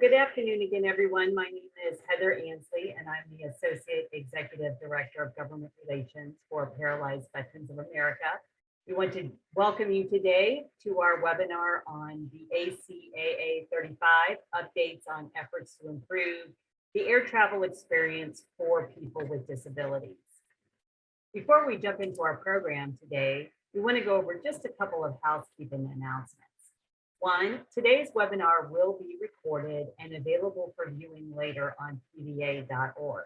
good afternoon again, everyone. My name is Heather Ansley, and I'm the Associate Executive Director of Government Relations for Paralyzed Veterans of America. We want to welcome you today to our webinar on the ACAA 35 updates on efforts to improve the air travel experience for people with disabilities. Before we jump into our program today, we want to go over just a couple of housekeeping announcements. One, today's webinar will be recorded and available for viewing later on pva.org.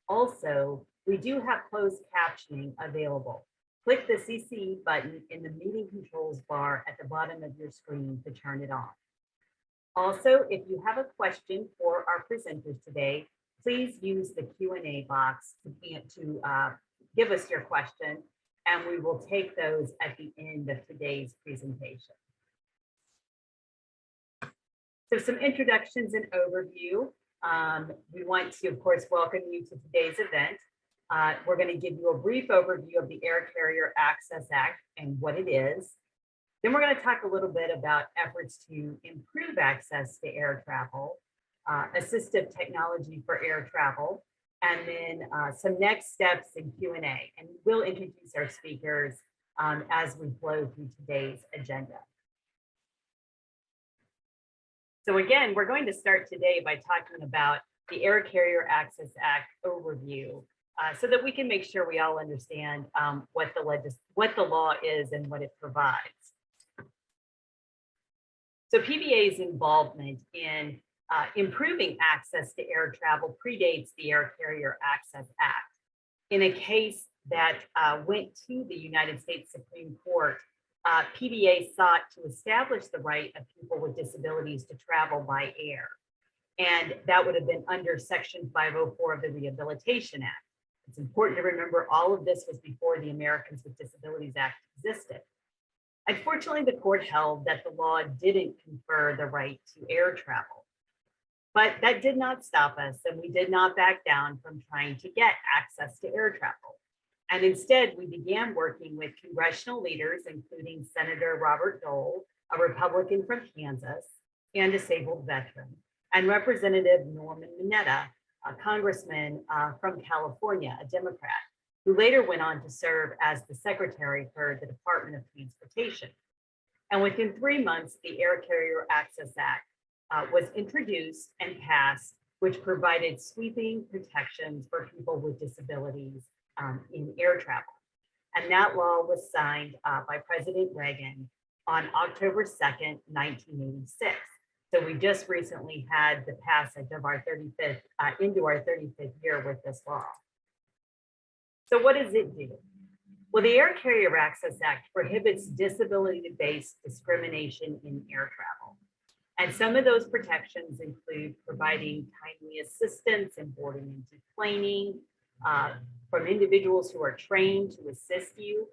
Also, we do have closed captioning available. Click the CC button in the meeting controls bar at the bottom of your screen to turn it on. Also, if you have a question for our presenters today, please use the Q&A box to give us your question, and we will take those at the end of today's presentation. So some introductions and overview. We want to, of course, welcome you to today's event. We're going to give you a brief overview of the Air Carrier Access Act and what it is. Then we're going to talk a little bit about efforts to improve access to air travel, assistive technology for air travel, and then some next steps in Q&A. And we'll introduce our speakers as we flow through today's agenda. So again, we're going to start today by talking about the Air Carrier Access Act overview so that we can make sure we all understand what the law is and what it provides. So PVA's involvement in improving access to air travel predates the Air Carrier Access Act. In a case that went to the United States Supreme Court, PVA sought to establish the right of people with disabilities to travel by air. And that would have been under Section 504 of the Rehabilitation Act. It's important to remember all of this was before the Americans with Disabilities Act existed. Unfortunately, the court held that the law didn't confer the right to air travel. But that did not stop us, and we did not back down from trying to get access to air travel. And instead, we began working with congressional leaders, including Senator Robert Dole, a Republican from Kansas, and disabled veteran, and Representative Norman Mineta, a congressman from California, a Democrat, who later went on to serve as the Secretary for the Department of Transportation. And within 3 months, the Air Carrier Access Act was introduced and passed, which provided sweeping protections for people with disabilities in air travel. And that law was signed by President Reagan on October 2nd, 1986. So we just recently had the passage of our 35th, into our 35th year with this law. So what does it do? Well, the Air Carrier Access Act prohibits disability-based discrimination in air travel. And some of those protections include providing timely assistance in boarding and deplaning, from individuals who are trained to assist you.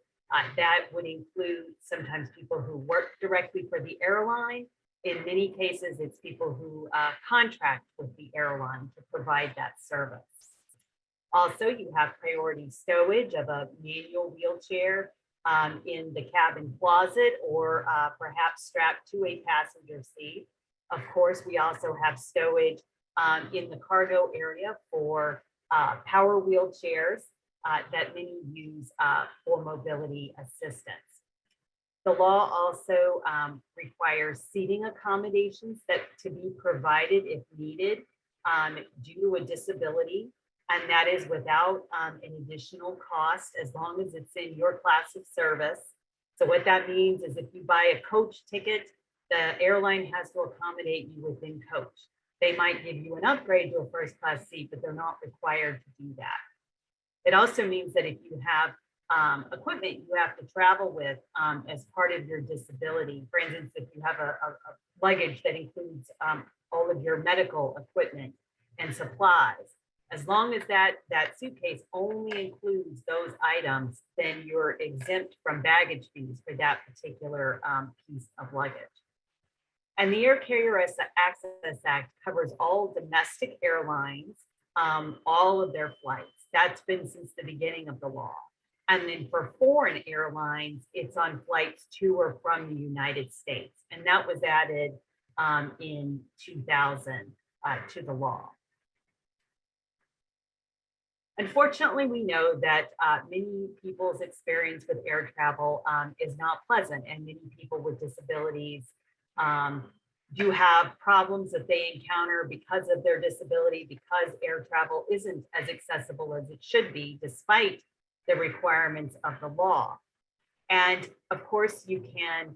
That would include sometimes people who work directly for the airline. In many cases, it's people who contract with the airline to provide that service. Also, you have priority stowage of a manual wheelchair in the cabin closet or perhaps strapped to a passenger seat. Of course, we also have stowage in the cargo area for power wheelchairs that many use for mobility assistance. The law also requires seating accommodations that to be provided if needed due to a disability, and that is without an additional cost as long as it's in your class of service. So what that means is if you buy a coach ticket, the airline has to accommodate you within coach. They might give you an upgrade to a first class seat, but they're not required to do that. It also means that if you have equipment you have to travel with as part of your disability, for instance, if you have a luggage that includes all of your medical equipment and supplies, as long as that suitcase only includes those items, then you're exempt from baggage fees for that particular piece of luggage. And the Air Carrier Access Act covers all domestic airlines, all of their flights. That's been since the beginning of the law. And then for foreign airlines, it's on flights to or from the United States. And that was added in 2000 to the law. Unfortunately, we know that many people's experience with air travel is not pleasant, and many people with disabilities do have problems that they encounter because of their disability, because air travel isn't as accessible as it should be, despite the requirements of the law. And of course, you can,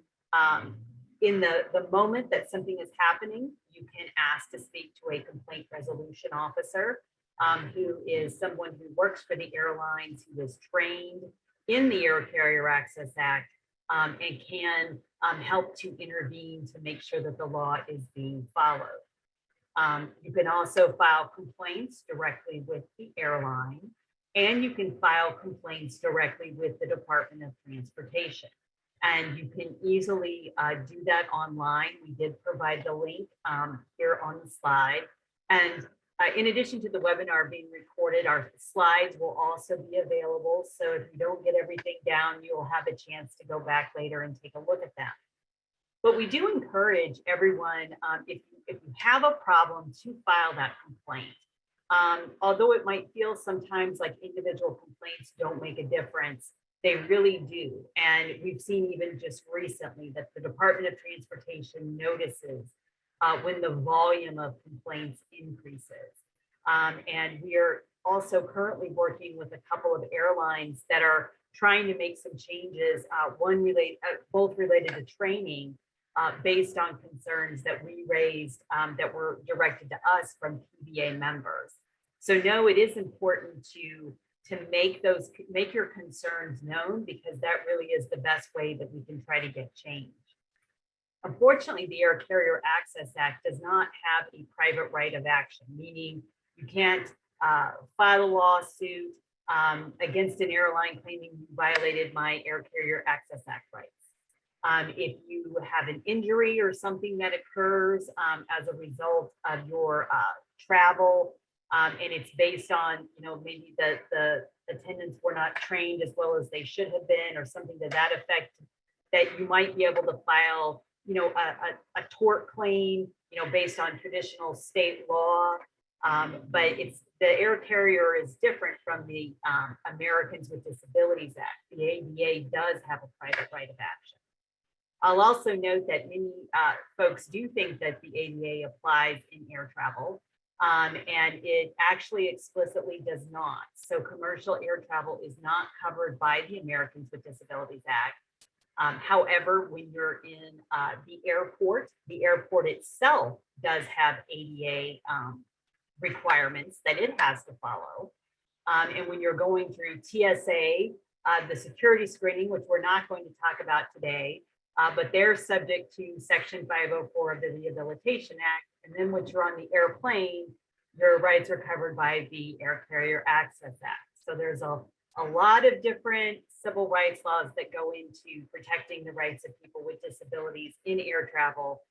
in the moment that something is happening, you can ask to speak to a complaint resolution officer, who is someone who works for the airlines, who is trained in the Air Carrier Access Act, and can help to intervene to make sure that the law is being followed. You can also file complaints directly with the airline, and you can file complaints directly with the Department of Transportation. And you can easily do that online. We did provide the link here on the slide. And in addition to the webinar being recorded, our slides will also be available. So if you don't get everything down, you'll have a chance to go back later and take a look at them. But we do encourage everyone, if you have a problem, to file that complaint. Although it might feel sometimes like individual complaints don't make a difference, they really do. And we've seen even just recently that the Department of Transportation notices when the volume of complaints increases. And we are also currently working with a couple of airlines that are trying to make some changes, both related to training, based on concerns that we raised that were directed to us from PBA members. So no, it is important to make your concerns known, because that really is the best way that we can try to get change. Unfortunately, the Air Carrier Access Act does not have a private right of action, meaning you can't file a lawsuit against an airline claiming you violated my Air Carrier Access Act rights. If you have an injury or something that occurs as a result of your travel, and it's based on, maybe the attendants were not trained as well as they should have been, or something to that effect, that you might be able to file, a tort claim, based on traditional state law. But the air carrier is different from the Americans with Disabilities Act. The ADA does have a private right of action. I'll also note that many folks do think that the ADA applies in air travel, and it actually explicitly does not. So commercial air travel is not covered by the Americans with Disabilities Act. However, when you're in the airport itself does have ADA requirements that it has to follow. And when you're going through TSA, the security screening, which we're not going to talk about today, but they're subject to Section 504 of the Rehabilitation Act. And then once you're on the airplane, your rights are covered by the Air Carrier Access Act. So there's a lot of different civil rights laws that go into protecting the rights of people with disabilities in air travel.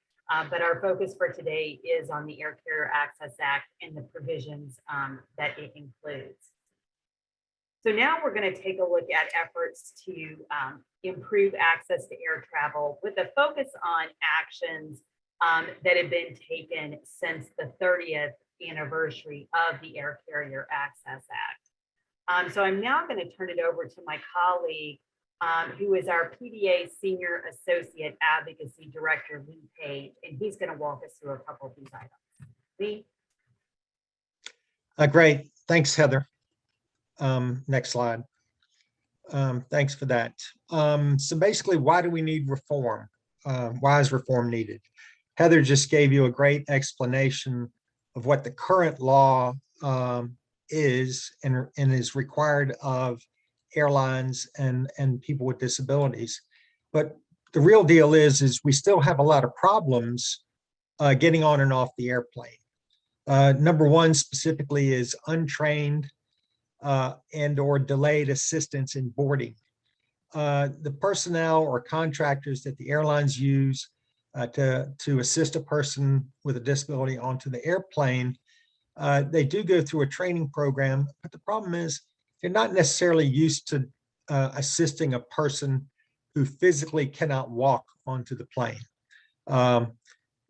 But our focus for today is on the Air Carrier Access Act and the provisions that it includes. So now we're going to take a look at efforts to improve access to air travel with a focus on actions that have been taken since the 30th anniversary of the Air Carrier Access Act. So I'm now going to turn it over to my colleague, who is our PDA Senior Associate Advocacy Director, Lee Page, and he's going to walk us through a couple of these items. Lee? Great. Thanks, Heather. Next slide. Thanks for that. So basically, why do we need reform? Why is reform needed? Heather just gave you a great explanation of what the current law is and is required of airlines and people with disabilities. But the real deal is we still have a lot of problems getting on and off the airplane. Number one specifically is untrained and or delayed assistance in boarding. The personnel or contractors that the airlines use to assist a person with a disability onto the airplane, they do go through a training program, but the problem is they're not necessarily used to assisting a person who physically cannot walk onto the plane.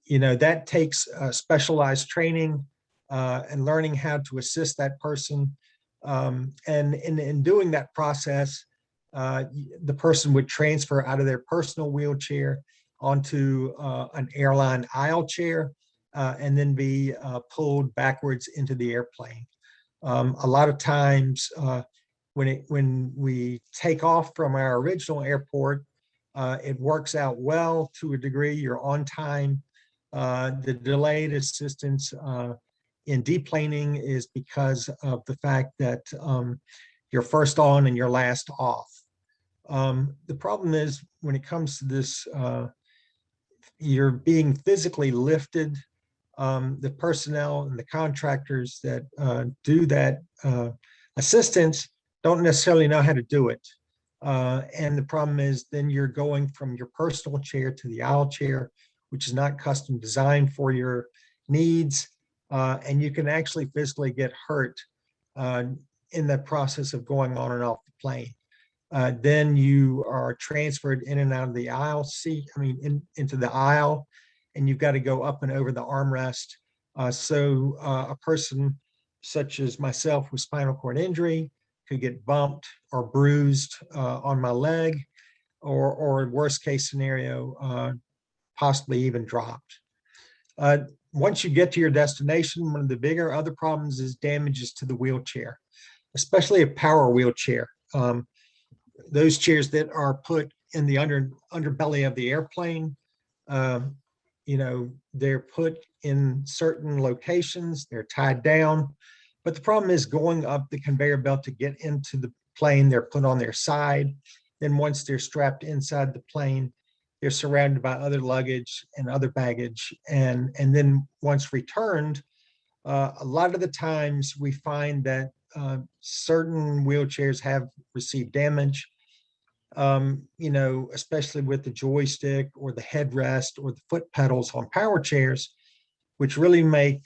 that takes specialized training and learning how to assist that person. And in doing that process, the person would transfer out of their personal wheelchair onto an airline aisle chair and then be pulled backwards into the airplane. A lot of times when we take off from our original airport, it works out well to a degree. You're on time. The delayed assistance in deplaning is because of the fact that you're first on and you're last off. The problem is when it comes to this, you're being physically lifted. The personnel and the contractors that do that assistance don't necessarily know how to do it. And the problem is then you're going from your personal chair to the aisle chair, which is not custom designed for your needs. And you can actually physically get hurt in the process of going on and off the plane. Then you are transferred in and out of the aisle seat, into the aisle, and you've got to go up and over the armrest. So a person such as myself with spinal cord injury could get bumped or bruised on my leg, or worst case scenario, possibly even dropped. Once you get to your destination, one of the bigger other problems is damages to the wheelchair, especially a power wheelchair. Those chairs that are put in the underbelly of the airplane, they're put in certain locations, they're tied down. But the problem is going up the conveyor belt to get into the plane, they're put on their side. Then once they're strapped inside the plane, they're surrounded by other luggage and other baggage. And then once returned, a lot of the times we find that certain wheelchairs have received damage, especially with the joystick or the headrest or the foot pedals on power chairs, which really make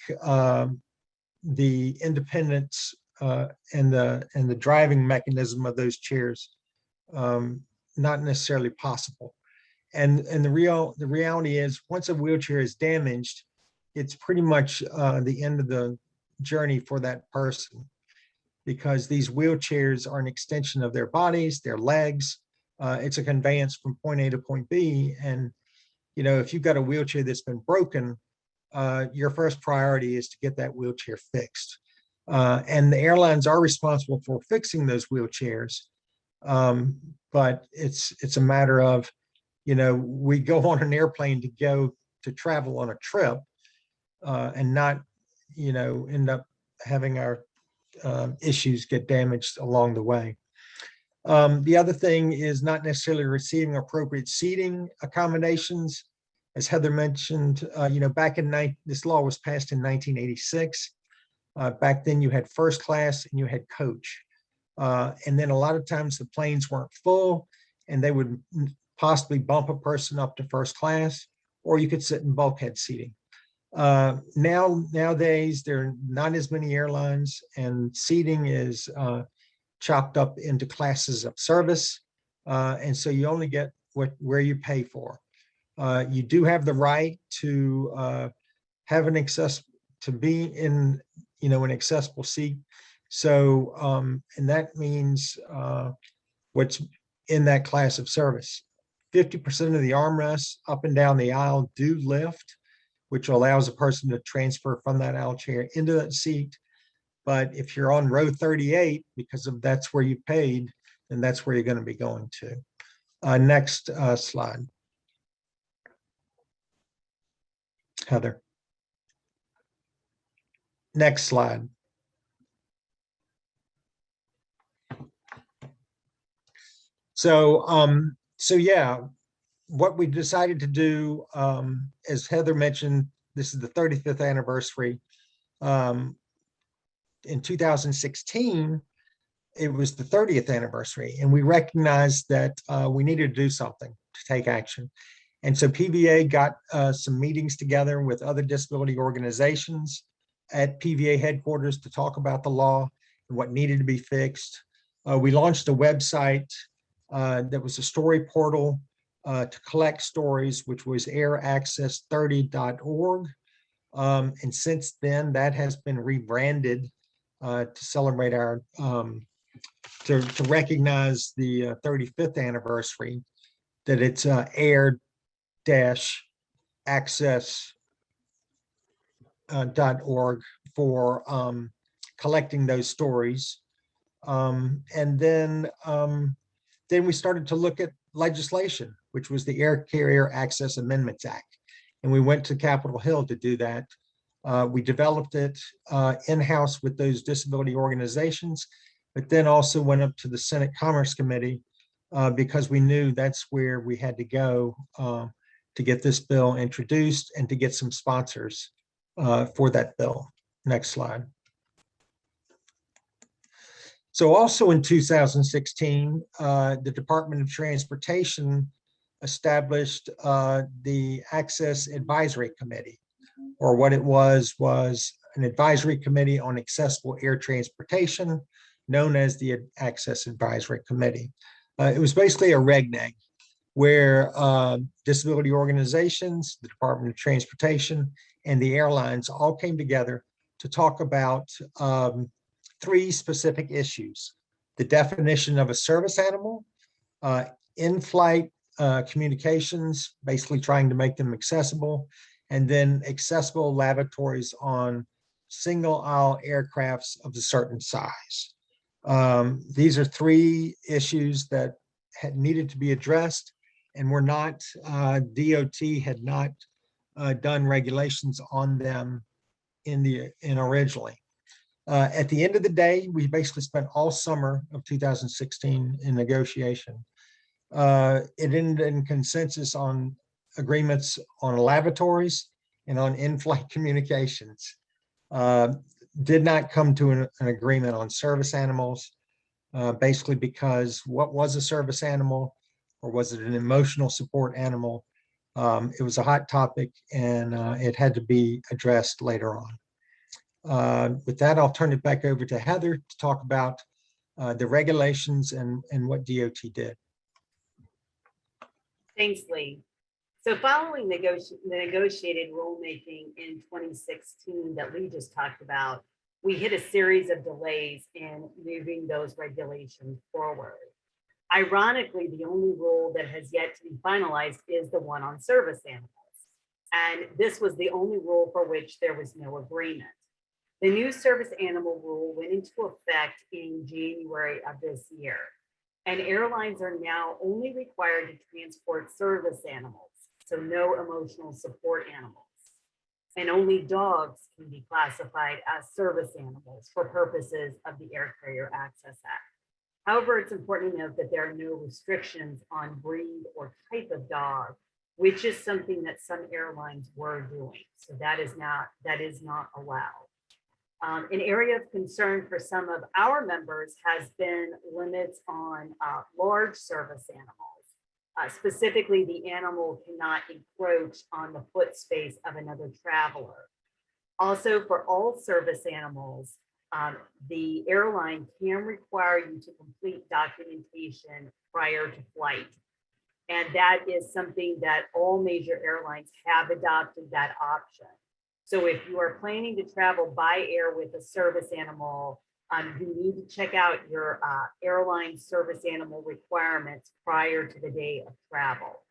the independence and the driving mechanism of those chairs not necessarily possible. And the reality is, once a wheelchair is damaged, it's pretty much the end of the journey for that person, because these wheelchairs are an extension of their bodies, their legs. It's a conveyance from point A to point B. And if you've got a wheelchair that's been broken, your first priority is to get that wheelchair fixed. And the airlines are responsible for fixing those wheelchairs. But it's a matter of, we go on an airplane to go to travel on a trip and not, end up having our issues get damaged along the way. The other thing is not necessarily receiving appropriate seating accommodations. As Heather mentioned, back in this law was passed in 1986. Back then you had first class and you had coach. And then a lot of times the planes weren't full and they would possibly bump a person up to first class, or you could sit in bulkhead seating. Nowadays, there are not as many airlines, and seating is chopped up into classes of service. And so you only get where you pay for. You do have the right to have to be in, an accessible seat. So, and that means what's in that class of service. 50% of the armrests up and down the aisle do lift, which allows a person to transfer from that aisle chair into that seat. But if you're on row 38, because of that's where you paid, then that's where you're going to be going to. Next slide. Heather. Next slide. So yeah, what we decided to do, as Heather mentioned, this is the 35th anniversary. In 2016, it was the 30th anniversary, and we recognized that we needed to do something to take action. And so PVA got some meetings together with other disability organizations at PVA headquarters to talk about the law and what needed to be fixed. We launched a website that was a story portal to collect stories, which was airaccess30.org. And since then, that has been rebranded to celebrate our, to recognize the 35th anniversary, that it's air-access.org for collecting those stories. And then we started to look at legislation, which was the Air Carrier Access Amendments Act. And we went to Capitol Hill to do that. We developed it in-house with those disability organizations, but then also went up to the Senate Commerce Committee because we knew that's where we had to go to get this bill introduced and to get some sponsors for that bill. Next slide. So also in 2016, the Department of Transportation established the Access Advisory Committee, or what it was an advisory committee on accessible air transportation, known as the Access Advisory Committee. It was basically a regneg where disability organizations, the Department of Transportation, and the airlines all came together to talk about three specific issues: the definition of a service animal, in-flight communications, basically trying to make them accessible, and then accessible lavatories on single aisle aircrafts of a certain size. These are three issues that had needed to be addressed, and were not, DOT had not done regulations on them in originally. At the end of the day, we basically spent all summer of 2016 in negotiation. It ended in consensus on agreements on lavatories and on in-flight communications. Did not come to an agreement on service animals, basically because what was a service animal, or was it an emotional support animal? It was a hot topic, and it had to be addressed later on. With that, I'll turn it back over to Heather to talk about the regulations and what DOT did. Thanks, Lee. So following the negotiated rulemaking in 2016 that Lee just talked about, we hit a series of delays in moving those regulations forward. Ironically, the only rule that has yet to be finalized is the one on service animals. And this was the only rule for which there was no agreement. The new service animal rule went into effect in January of this year, and airlines are now only required to transport service animals, so no emotional support animals. And only dogs can be classified as service animals for purposes of the Air Carrier Access Act. However, it's important to note that there are no restrictions on breed or type of dog, which is something that some airlines were doing. So that is not allowed. An area of concern for some of our members has been limits on large service animals. Specifically, the animal cannot encroach on the foot space of another traveler. Also, for all service animals, the airline can require you to complete documentation prior to flight. And that is something that all major airlines have adopted that option. So if you are planning to travel by air with a service animal, you need to check out your airline service animal requirements prior to the day of travel.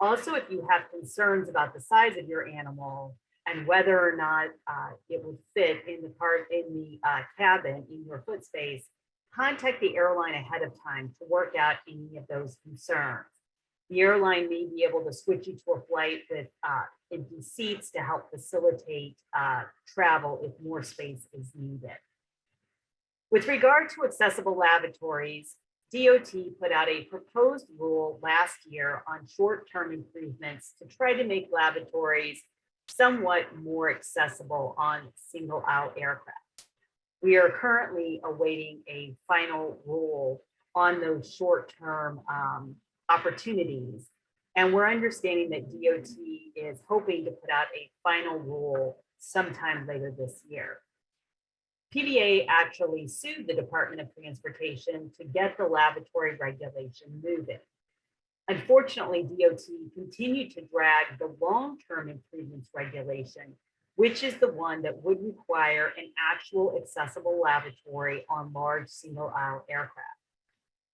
Also, if you have concerns about the size of your animal and whether or not it would fit in the cabin in your foot space, contact the airline ahead of time to work out any of those concerns. The airline may be able to switch you to a flight with empty seats to help facilitate travel if more space is needed. With regard to accessible lavatories, DOT put out a proposed rule last year on short-term improvements to try to make lavatories somewhat more accessible on single-aisle aircraft. We are currently awaiting a final rule on those short-term opportunities. And we're understanding that DOT is hoping to put out a final rule sometime later this year. PBA actually sued the Department of Transportation to get the lavatory regulation moving. Unfortunately, DOT continued to drag the long-term improvements regulation, which is the one that would require an actual accessible lavatory on large single-aisle aircraft.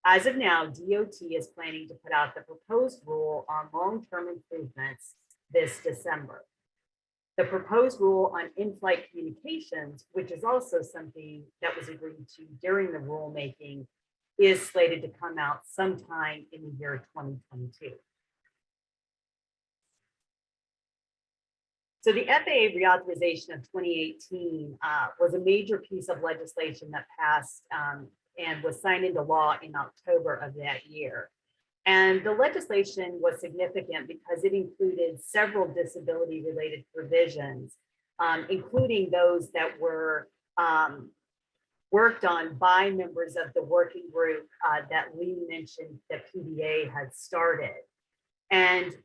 As of now, DOT is planning to put out the proposed rule on long-term improvements this December. The proposed rule on in-flight communications, which is also something that was agreed to during the rulemaking, is slated to come out sometime in the year 2022. So the FAA reauthorization of 2018 was a major piece of legislation that passed and was signed into law in October of that year. And the legislation was significant because it included several disability-related provisions, including those that were worked on by members of the working group that Lee mentioned that PBA had started. And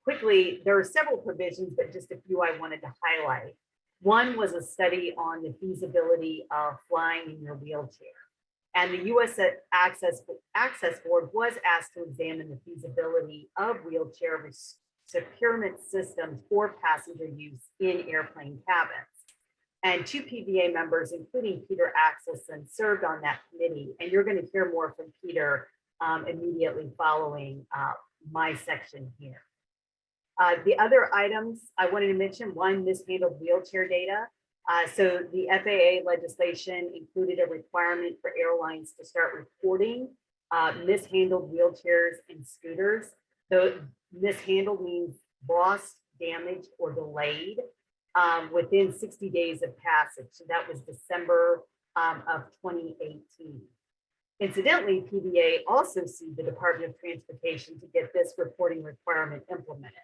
quickly, there are several provisions, but just a few I wanted to highlight. One was a study on the feasibility of flying in your wheelchair. And the U.S. Access Board was asked to examine the feasibility of wheelchair securement systems for passenger use in airplane cabins. And two PBA members, including Peter Axelson, served on that committee. And you're going to hear more from Peter immediately following my section here. The other items I wanted to mention, one, mishandled wheelchair data. So the FAA legislation included a requirement for airlines to start reporting mishandled wheelchairs and scooters. So mishandled means lost, damaged, or delayed within 60 days of passage. So that was December of 2018. Incidentally, PBA also sued the Department of Transportation to get this reporting requirement implemented.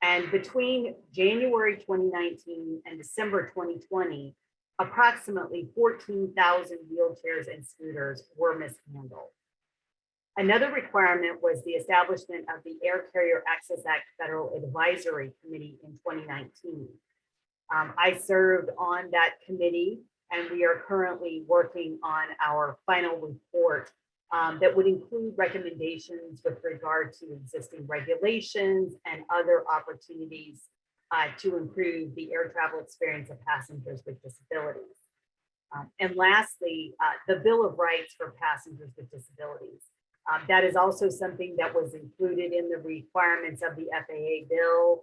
And between January 2019 and December 2020, approximately 14,000 wheelchairs and scooters were mishandled. Another requirement was the establishment of the Air Carrier Access Act Federal Advisory Committee in 2019. I served on that committee, and we are currently working on our final report that would include recommendations with regard to existing regulations and other opportunities to improve the air travel experience of passengers with disabilities. And lastly, the Bill of Rights for passengers with disabilities. That is also something that was included in the requirements of the FAA bill.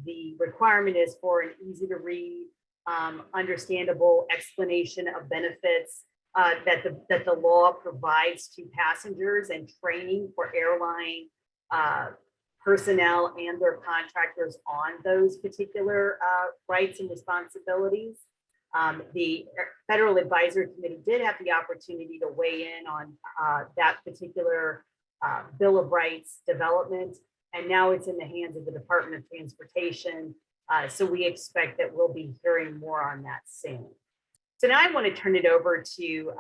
The requirement is for an easy to read, understandable explanation of benefits that the law provides to passengers and training for airline personnel and their contractors on those particular rights and responsibilities. The Federal Advisory Committee did have the opportunity to weigh in on that particular Bill of Rights development, and now it's in the hands of the Department of Transportation. So we expect that we'll be hearing more on that soon. So now I want to turn it over to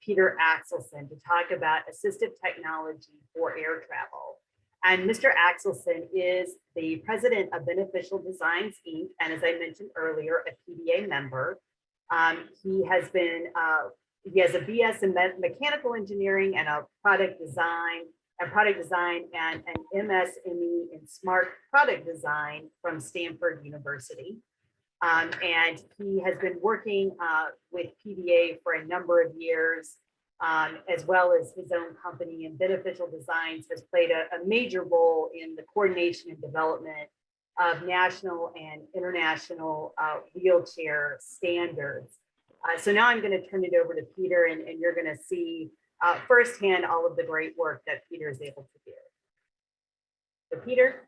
Peter Axelson to talk about assistive technology for air travel. And Mr. Axelson is the president of Beneficial Designs, Inc., and as I mentioned earlier, a PBA member. He has a BS in mechanical engineering and a product design and an MSME in smart product design from Stanford University. And he has been working with PBA for a number of years, as well as his own company, and Beneficial Designs has played a major role in the coordination and development of national and international wheelchair standards. So now I'm going to turn it over to Peter, and you're going to see firsthand all of the great work that Peter is able to do. So Peter.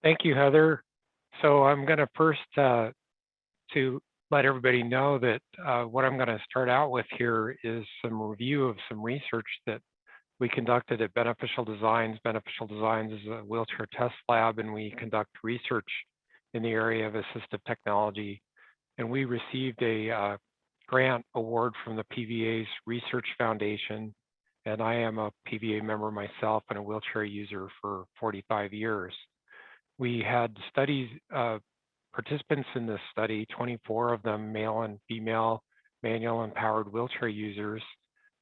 Thank you, Heather. So I'm going to first to let everybody know that what I'm going to start out with here is some review of some research that we conducted at Beneficial Designs. Beneficial Designs is a wheelchair test lab, and we conduct research in the area of assistive technology. And we received a grant award from the PVA's Research Foundation, and I am a PVA member myself and a wheelchair user for 45 years. We had studies, participants in this study, 24 of them, male and female manual and powered wheelchair users,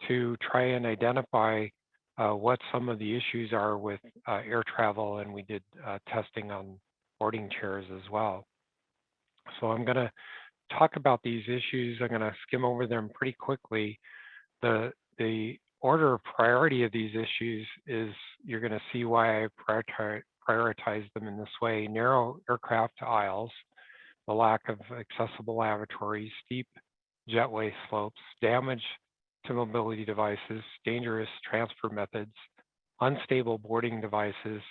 to try and identify what some of the issues are with air travel, and we did testing on boarding chairs as well. So I'm going to talk about these issues. I'm going to skim over them pretty quickly. The order of priority of these issues is, you're going to see why I prioritize them in this way: narrow aircraft aisles, the lack of accessible lavatories, steep jetway slopes, damage to mobility devices, dangerous transfer methods, unstable boarding devices,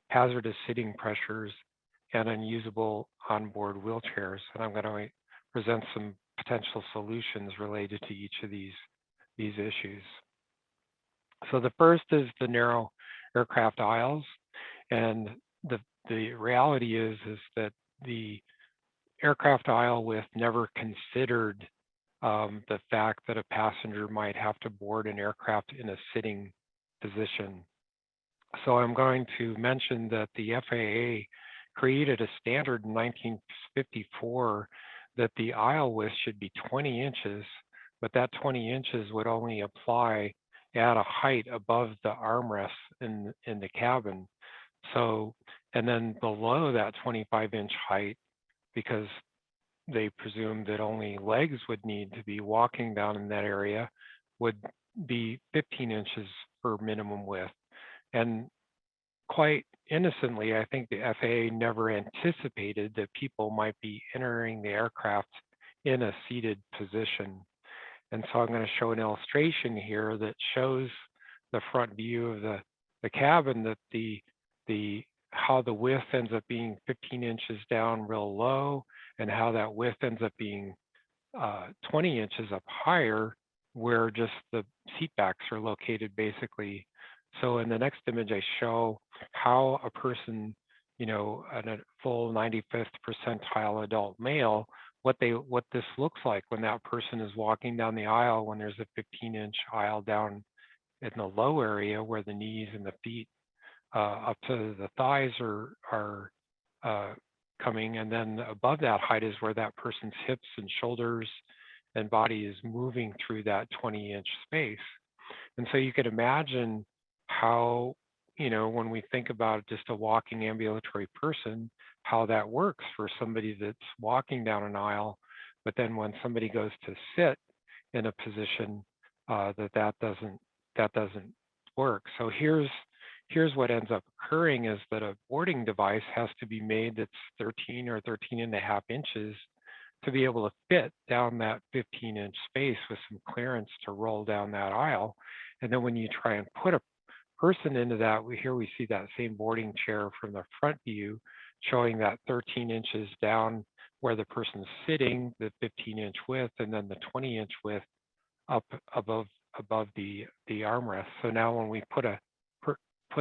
hazardous sitting pressures, and unusable onboard wheelchairs. And I'm going to present some potential solutions related to each of these issues. So the first is the narrow aircraft aisles. And the reality is that the aircraft aisle width never considered the fact that a passenger might have to board an aircraft in a sitting position. So I'm going to mention that the FAA created a standard in 1954 that the aisle width should be 20 inches, but that 20 inches would only apply at a height above the armrests in the cabin. So, and then below that 25-inch height, because they presumed that only legs would need to be walking down in that area, would be 15 inches for minimum width. And quite innocently, I think the FAA never anticipated that people might be entering the aircraft in a seated position. And so I'm going to show an illustration here that shows the front view of the cabin, that how the width ends up being 15 inches down real low, and how that width ends up being 20 inches up higher, where just the seat backs are located basically. So in the next image, I show how a person, a full 95th percentile adult male, what this looks like when that person is walking down the aisle, when there's a 15-inch aisle down in the low area where the knees and the feet up to the thighs are coming, and then above that height is where that person's hips and shoulders and body is moving through that 20-inch space. And so you could imagine how, when we think about just a walking ambulatory person, how that works for somebody that's walking down an aisle, but then when somebody goes to sit in a position, that doesn't work. So here's what ends up occurring, is that a boarding device has to be made that's 13 or 13.5 inches to be able to fit down that 15-inch space with some clearance to roll down that aisle. And then when you try and put a person into that, here we see that same boarding chair from the front view, showing that 13 inches down where the person's sitting, the 15-inch width, and then the 20-inch width up above the armrest. So now when we put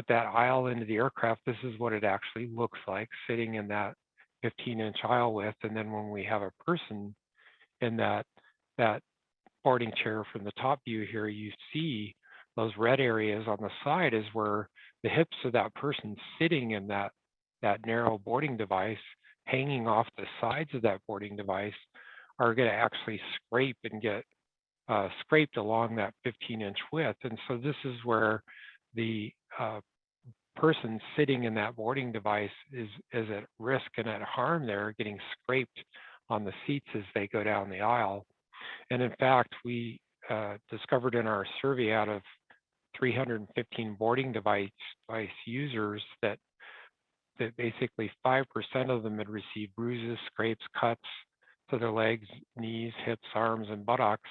that aisle into the aircraft, this is what it actually looks like, sitting in that 15-inch aisle width. And then when we have a person in that boarding chair from the top view here, you see those red areas on the side is where the hips of that person sitting in that narrow boarding device, hanging off the sides of that boarding device, are going to actually scrape and get scraped along that 15-inch width. And so this is where the person sitting in that boarding device is at risk and at harm there, getting scraped on the seats as they go down the aisle. And in fact, we discovered in our survey, out of 315 boarding device users, that basically 5% of them had received bruises, scrapes, cuts to their legs, knees, hips, arms, and buttocks,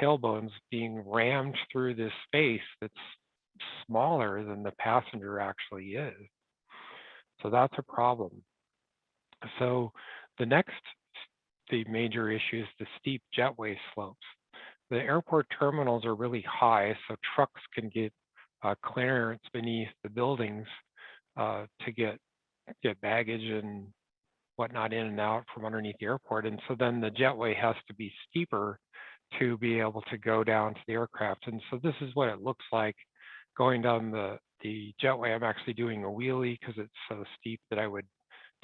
tailbones, being rammed through this space that's smaller than the passenger actually is. So that's a problem. So the major issue is the steep jetway slopes. The airport terminals are really high, so trucks can get clearance beneath the buildings to get baggage and whatnot in and out from underneath the airport. And so then the jetway has to be steeper to be able to go down to the aircraft. And so this is what it looks like going down the jetway. I'm actually doing a wheelie because it's so steep that I would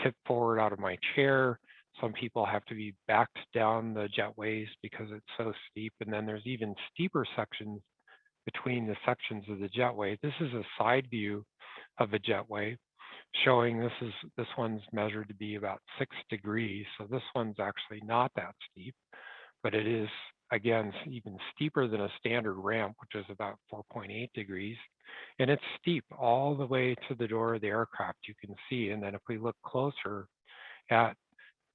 tip forward out of my chair. Some people have to be backed down the jetways because it's so steep. And then there's even steeper sections between the sections of the jetway. This is a side view of a jetway showing this one's measured to be about 6 degrees. So this one's actually not that steep, but it is, again, even steeper than a standard ramp, which is about 4.8 degrees. And it's steep all the way to the door of the aircraft, you can see. And then if we look closer at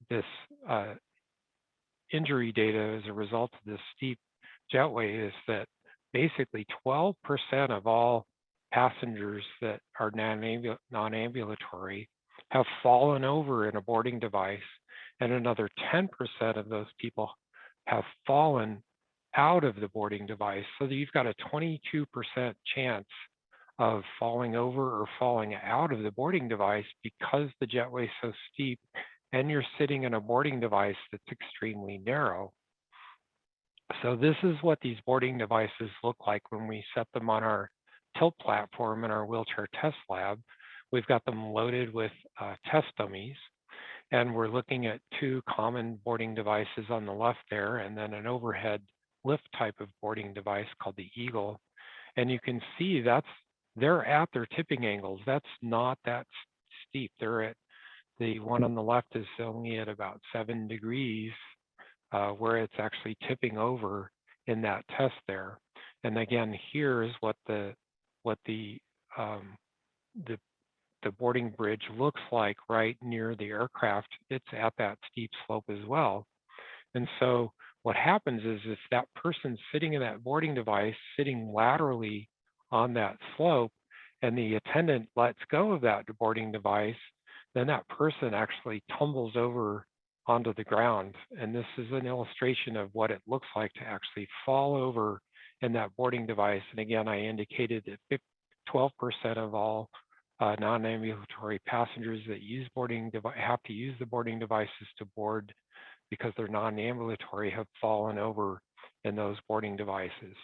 this injury data as a result of this steep jetway, is that basically 12% of all passengers that are non-ambulatory have fallen over in a boarding device, and another 10% of those people have fallen out of the boarding device. So that you've got a 22% chance of falling over or falling out of the boarding device because the jetway is so steep and you're sitting in a boarding device that's extremely narrow. So this is what these boarding devices look like when we set them on our tilt platform in our wheelchair test lab. We've got them loaded with test dummies, and we're looking at 2 common boarding devices on the left there, and then an overhead lift type of boarding device called the Eagle. And you can see they're at their tipping angles. That's not that steep. The one on the left is only at about 7 degrees, where it's actually tipping over in that test there. And again, here is what the boarding bridge looks like right near the aircraft. It's at that steep slope as well. And so what happens is if that person sitting in that boarding device, sitting laterally on that slope, and the attendant lets go of that boarding device, then that person actually tumbles over onto the ground. And this is an illustration of what it looks like to actually fall over in that boarding device. And again, I indicated that 12% of all non-ambulatory passengers that have to use the boarding devices to board because they're non-ambulatory have fallen over in those boarding devices.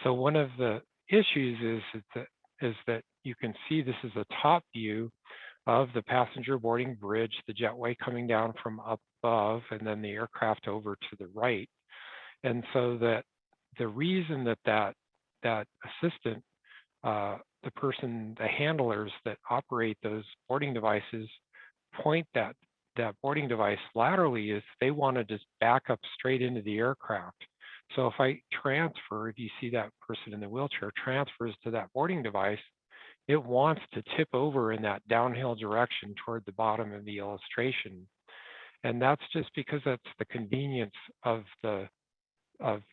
So one of the issues is that you can see this is a top view of the passenger boarding bridge, the jetway coming down from up above, and then the aircraft over to the right. And so that the reason that assistant, the handlers that operate those boarding devices point that boarding device laterally is they want to just back up straight into the aircraft. So if you see that person in the wheelchair transfers to that boarding device, it wants to tip over in that downhill direction toward the bottom of the illustration. And that's just because that's the convenience of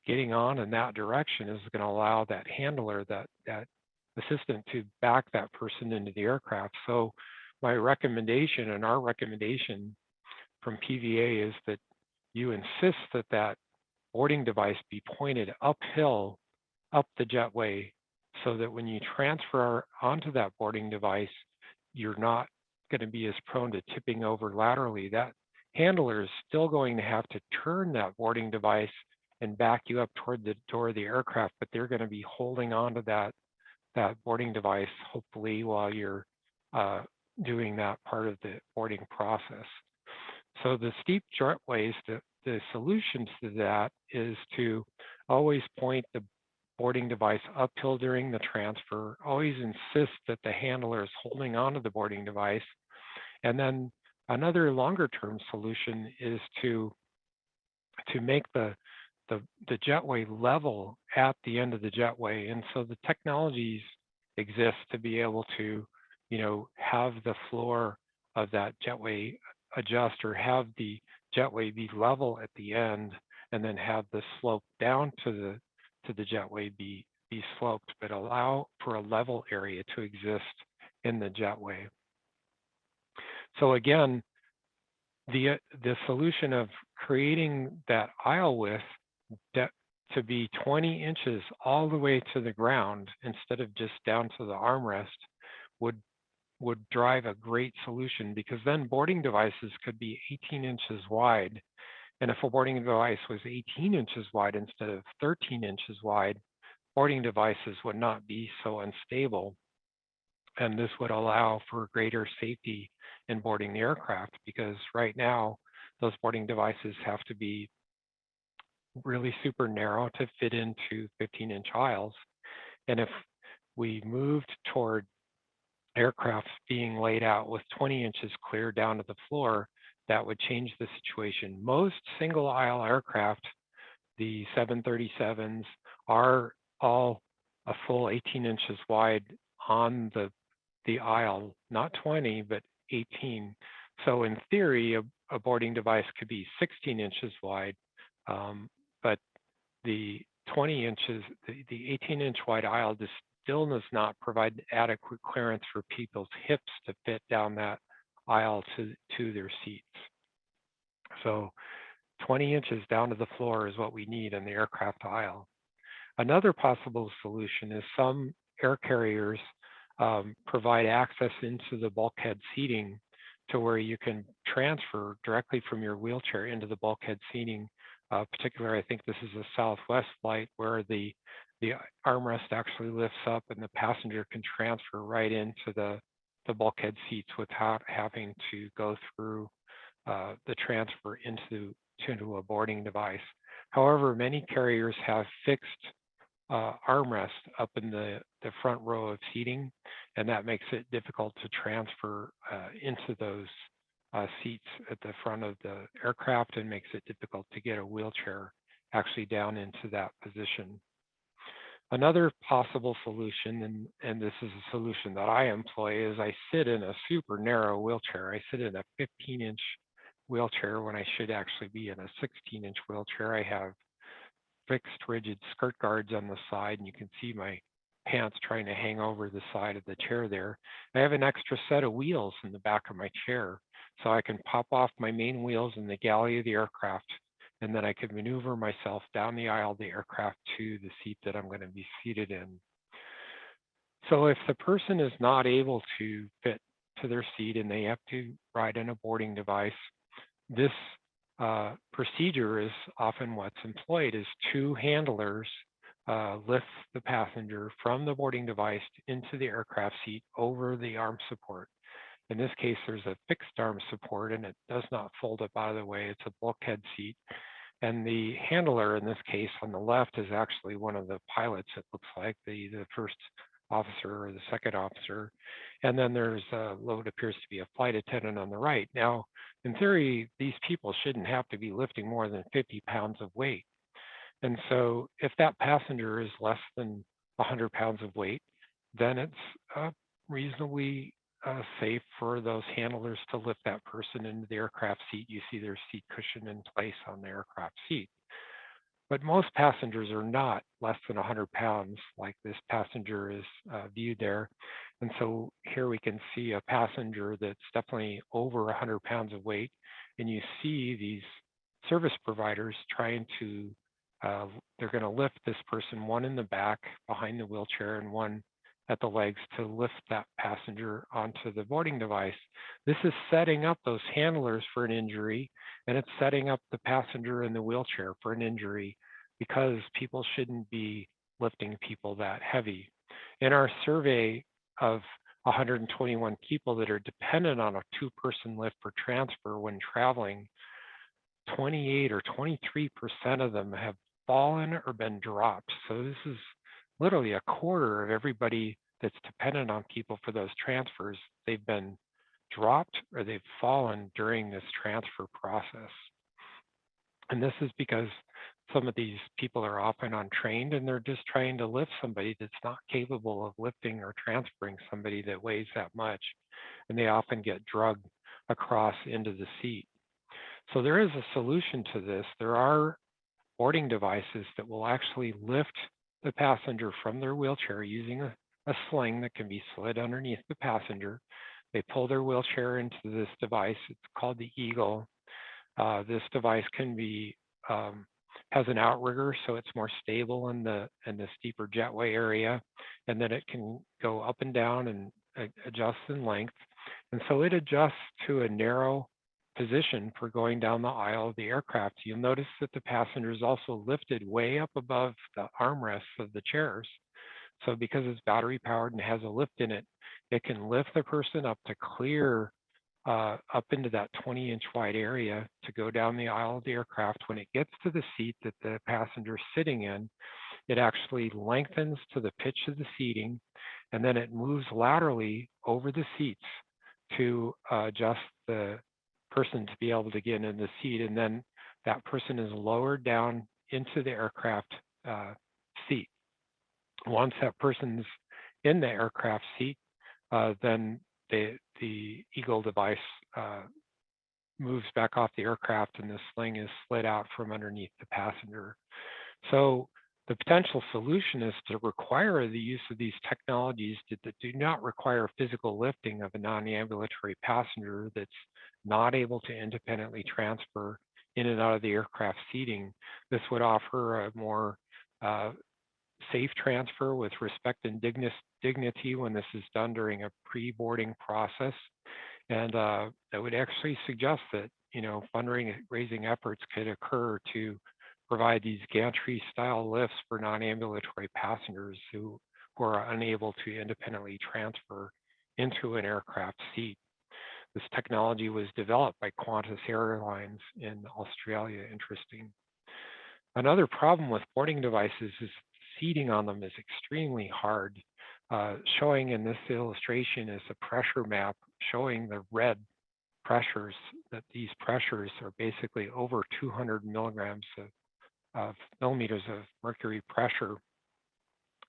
getting on in that direction is going to allow that handler, that assistant, to back that person into the aircraft. So my recommendation and our recommendation from PVA is that you insist that boarding device be pointed uphill, up the jetway, so that when you transfer onto that boarding device, you're not going to be as prone to tipping over laterally. That handler is still going to have to turn that boarding device and back you up toward the door of the aircraft, but they're going to be holding on to that boarding device, hopefully, while you're doing that part of the boarding process. So the steep jetways, the solution to that is to always point the boarding device uphill during the transfer, always insist that the handler is holding onto the boarding device. And then another longer term solution is to make the jetway level at the end of the jetway. And so the technologies exist to be able to, have the floor of that jetway adjust, or have the jetway be level at the end, and then have the slope down to the jetway be sloped, but allow for a level area to exist in the jetway. So again, the solution of creating that aisle width to be 20 inches all the way to the ground instead of just down to the armrest would drive a great solution, because then boarding devices could be 18 inches wide. And if a boarding device was 18 inches wide instead of 13 inches wide, boarding devices would not be so unstable. And this would allow for greater safety in boarding the aircraft, because right now, those boarding devices have to be really super narrow to fit into 15-inch aisles. And if we moved toward aircraft being laid out with 20 inches clear down to the floor, that would change the situation. Most single aisle aircraft, the 737s, are all a full 18 inches wide on the aisle, not 20, but 18. So in theory, a boarding device could be 16 inches wide, but the 20 inches, the 18-inch wide aisle just still does not provide adequate clearance for people's hips to fit down that aisle to their seats. So 20 inches down to the floor is what we need in the aircraft aisle. Another possible solution is some air carriers provide access into the bulkhead seating to where you can transfer directly from your wheelchair into the bulkhead seating. Particularly, I think this is a Southwest flight where the armrest actually lifts up and the passenger can transfer right into the bulkhead seats without having to go through the transfer into a boarding device. However, many carriers have fixed armrest up in the front row of seating, and that makes it difficult to transfer into those seats at the front of the aircraft and makes it difficult to get a wheelchair actually down into that position. Another possible solution, and this is a solution that I employ, is I sit in a super narrow wheelchair. I sit in a 15-inch wheelchair when I should actually be in a 16-inch wheelchair. I have fixed rigid skirt guards on the side, and you can see my pants trying to hang over the side of the chair there. I have an extra set of wheels in the back of my chair, so I can pop off my main wheels in the galley of the aircraft, and then I could maneuver myself down the aisle of the aircraft to the seat that I'm going to be seated in. So if the person is not able to fit to their seat and they have to ride in a boarding device, this procedure is often what's employed is two handlers lift the passenger from the boarding device into the aircraft seat over the arm support. In this case, there's a fixed arm support and it does not fold up out of the way. It's a bulkhead seat. And the handler in this case on the left is actually one of the pilots, it looks like, the first officer or the second officer. And then there's what appears to be a flight attendant on the right. Now, in theory, these people shouldn't have to be lifting more than 50 pounds of weight. And so if that passenger is less than 100 pounds of weight, then it's reasonably safe for those handlers to lift that person into the aircraft seat. You see their seat cushion in place on the aircraft seat. But most passengers are not less than 100 pounds like this passenger is viewed there. And so here we can see a passenger that's definitely over 100 pounds of weight. And you see these service providers trying to, they're going to lift this person, one in the back behind the wheelchair and one at the legs to lift that passenger onto the boarding device. This is setting up those handlers for an injury, and it's setting up the passenger in the wheelchair for an injury because people shouldn't be lifting people that heavy. In our survey of 121 people that are dependent on a two-person lift for transfer when traveling, 28 or 23% of them have fallen or been dropped. So this is literally a quarter of everybody that's dependent on people for those transfers. They've been dropped or they've fallen during this transfer process. And this is because some of these people are often untrained and they're just trying to lift somebody that's not capable of lifting or transferring somebody that weighs that much. And they often get drugged across into the seat. So there is a solution to this. There are boarding devices that will actually lift the passenger from their wheelchair using a sling that can be slid underneath the passenger. They pull their wheelchair into this device. It's called the Eagle. This device can be has an outrigger, so it's more stable in the steeper jetway area, and then it can go up and down and adjust in length. And so it adjusts to a narrow position for going down the aisle of the aircraft. You'll notice that the passenger is also lifted way up above the armrests of the chairs. So because it's battery powered and has a lift in it, it can lift the person up to clear up into that 20-inch wide area to go down the aisle of the aircraft. When it gets to the seat that the passenger is sitting in, it actually lengthens to the pitch of the seating, and then it moves laterally over the seats to adjust the person to be able to get in the seat. And then that person is lowered down into the aircraft seat. Once that person's in the aircraft seat, then the Eagle device moves back off the aircraft, and the sling is slid out from underneath the passenger. So the potential solution is to require the use of these technologies that do not require physical lifting of a non-ambulatory passenger that's not able to independently transfer in and out of the aircraft seating. This would offer a more safe transfer with respect and dignity when this is done during a pre-boarding process. And I would actually suggest that, fundraising efforts could occur to provide these gantry style lifts for non-ambulatory passengers who are unable to independently transfer into an aircraft seat. This technology was developed by Qantas Airlines in Australia. Interesting. Another problem with boarding devices is seating on them is extremely hard. Showing in this illustration is a pressure map showing the red pressures, that these pressures are basically over 200 milligrams of millimeters of mercury pressure.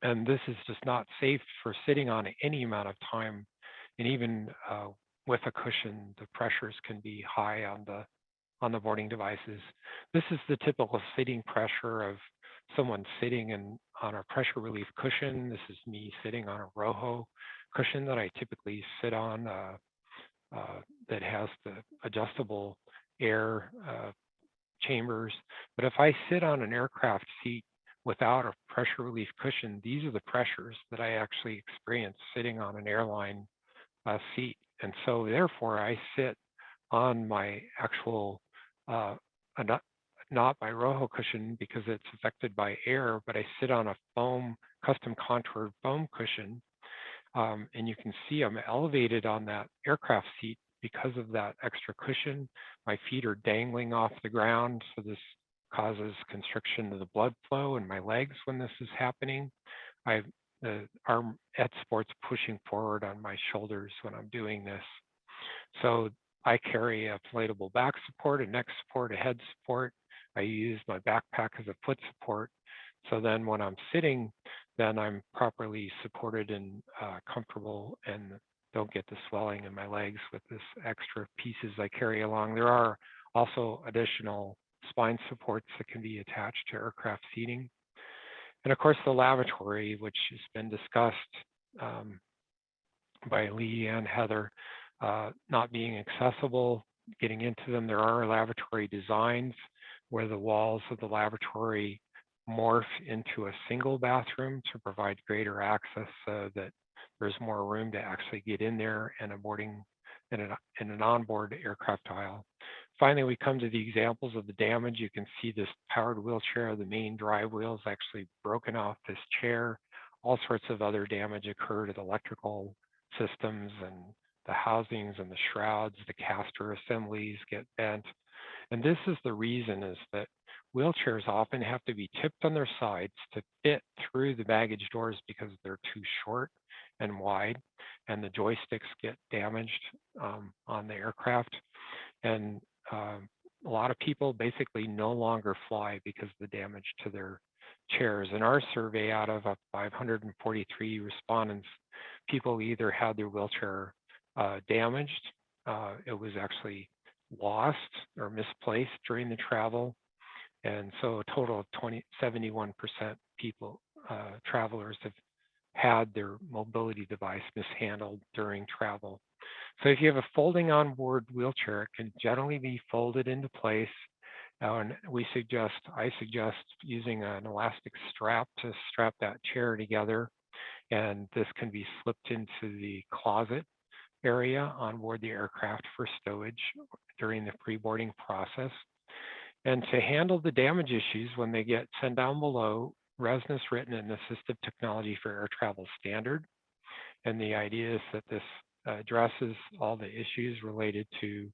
And this is just not safe for sitting on any amount of time. And even with a cushion, the pressures can be high on the boarding devices. This is the typical sitting pressure of someone sitting on a pressure relief cushion. This is me sitting on a Rojo cushion that I typically sit on that has the adjustable air chambers. But if I sit on an aircraft seat without a pressure relief cushion, these are the pressures that I actually experience sitting on an airline seat. And so therefore I sit on my actual, not my Rojo cushion because it's affected by air, but I sit on a foam, custom contoured foam cushion. And you can see I'm elevated on that aircraft seat because of that extra cushion. My feet are dangling off the ground, so this causes constriction of the blood flow in my legs when this is happening. The arm at sports pushing forward on my shoulders when I'm doing this. So I carry a inflatable back support, a neck support, a head support. I use my backpack as a foot support. So then when I'm sitting, then I'm properly supported and comfortable and don't get the swelling in my legs with this extra pieces I carry along. There are also additional spine supports that can be attached to aircraft seating. And of course, the lavatory, which has been discussed by Lee and Heather, not being accessible, getting into them. There are lavatory designs where the walls of the lavatory morph into a single bathroom to provide greater access so that there's more room to actually get in there and in an onboard aircraft aisle. Finally, we come to the examples of the damage. You can see this powered wheelchair, the main drive wheel is actually broken off this chair. All sorts of other damage occur to the electrical systems and the housings and the shrouds, the caster assemblies get bent. And this is the reason is that wheelchairs often have to be tipped on their sides to fit through the baggage doors because they're too short and wide, and the joysticks get damaged on the aircraft. And a lot of people basically no longer fly because of the damage to their chairs. In our survey, out of 543 respondents, people either had their wheelchair damaged, it was actually lost or misplaced during the travel. And so a total of 71% people, travelers have had their mobility device mishandled during travel. So if you have a folding onboard wheelchair, it can generally be folded into place. And I suggest using an elastic strap to strap that chair together. And this can be slipped into the closet area on board the aircraft for stowage during the pre-boarding process. And to handle the damage issues when they get sent down below, resin is written in Assistive Technology for Air Travel Standard. And the idea is that this addresses all the issues related to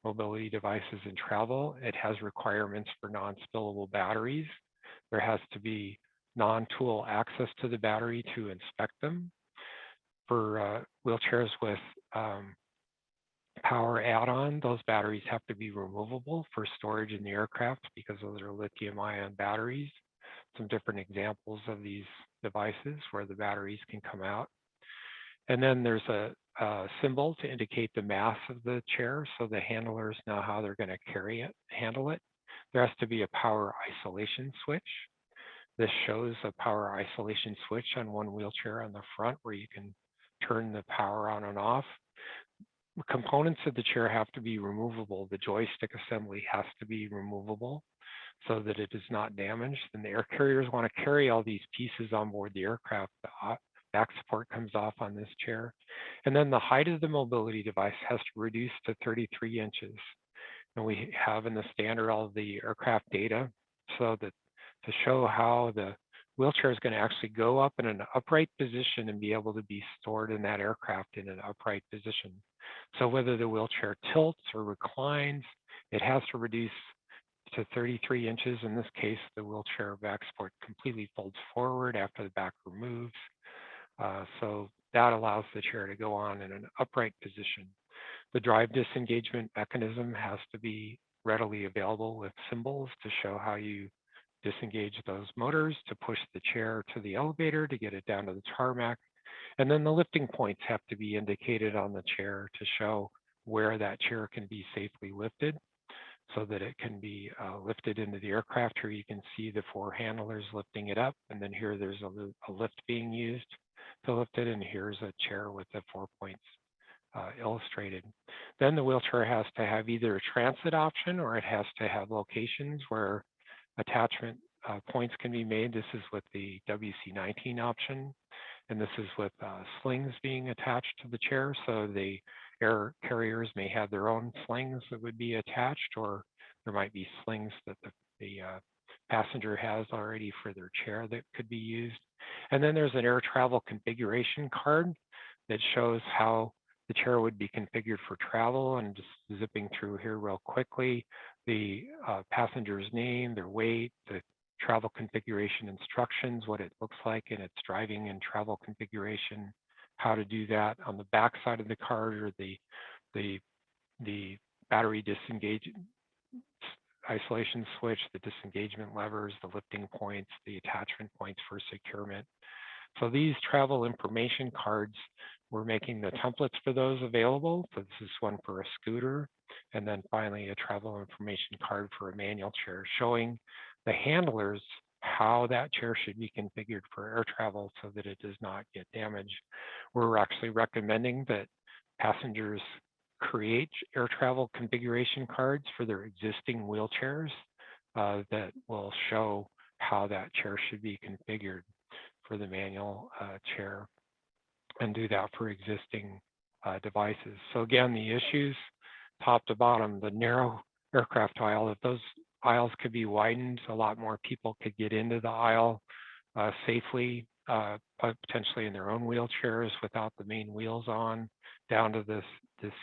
mobility devices in travel. It has requirements for non-spillable batteries. There has to be non-tool access to the battery to inspect them. For wheelchairs with power add-on, those batteries have to be removable for storage in the aircraft because those are lithium-ion batteries. Some different examples of these devices where the batteries can come out. And then there's a symbol to indicate the mass of the chair so the handlers know how they're going to handle it. There has to be a power isolation switch. This shows a power isolation switch on one wheelchair on the front where you can turn the power on and off. The components of the chair have to be removable. The joystick assembly has to be removable so that it is not damaged. And the air carriers want to carry all these pieces on board the aircraft. The back support comes off on this chair. And then the height of the mobility device has to reduce to 33 inches. And we have in the standard all of the aircraft data so that to show how the wheelchair is going to actually go up in an upright position and be able to be stored in that aircraft in an upright position. So whether the wheelchair tilts or reclines, it has to reduce to 33 inches. In this case, the wheelchair back support completely folds forward after the back removes. So that allows the chair to go on in an upright position. The drive disengagement mechanism has to be readily available with symbols to show how you disengage those motors to push the chair to the elevator to get it down to the tarmac. And then the lifting points have to be indicated on the chair to show where that chair can be safely lifted so that it can be lifted into the aircraft. Here you can see the 4 handlers lifting it up. And then here there's a lift being used to lift it. And here's a chair with the 4 points illustrated. Then the wheelchair has to have either a transit option or it has to have locations where attachment points can be made. This is with the WC19 option, and this is with slings being attached to the chair. So the air carriers may have their own slings that would be attached, or there might be slings that the passenger has already for their chair that could be used. And then there's an air travel configuration card that shows how the chair would be configured for travel. And just zipping through here real quickly, the passenger's name, their weight, the travel configuration instructions, what it looks like in its driving and travel configuration, how to do that. On the back side of the card are the battery disengage isolation switch, the disengagement levers, the lifting points, the attachment points for securement. So these travel information cards, we're making the templates for those available. So this is one for a scooter, and then finally a travel information card for a manual chair showing the handlers how that chair should be configured for air travel so that it does not get damaged. We're actually recommending that passengers create air travel configuration cards for their existing wheelchairs that will show how that chair should be configured for the manual chair, and do that for existing devices. So again, the issues top to bottom, the narrow aircraft aisle, if those aisles could be widened, a lot more people could get into the aisle safely, potentially in their own wheelchairs without the main wheels on, down to the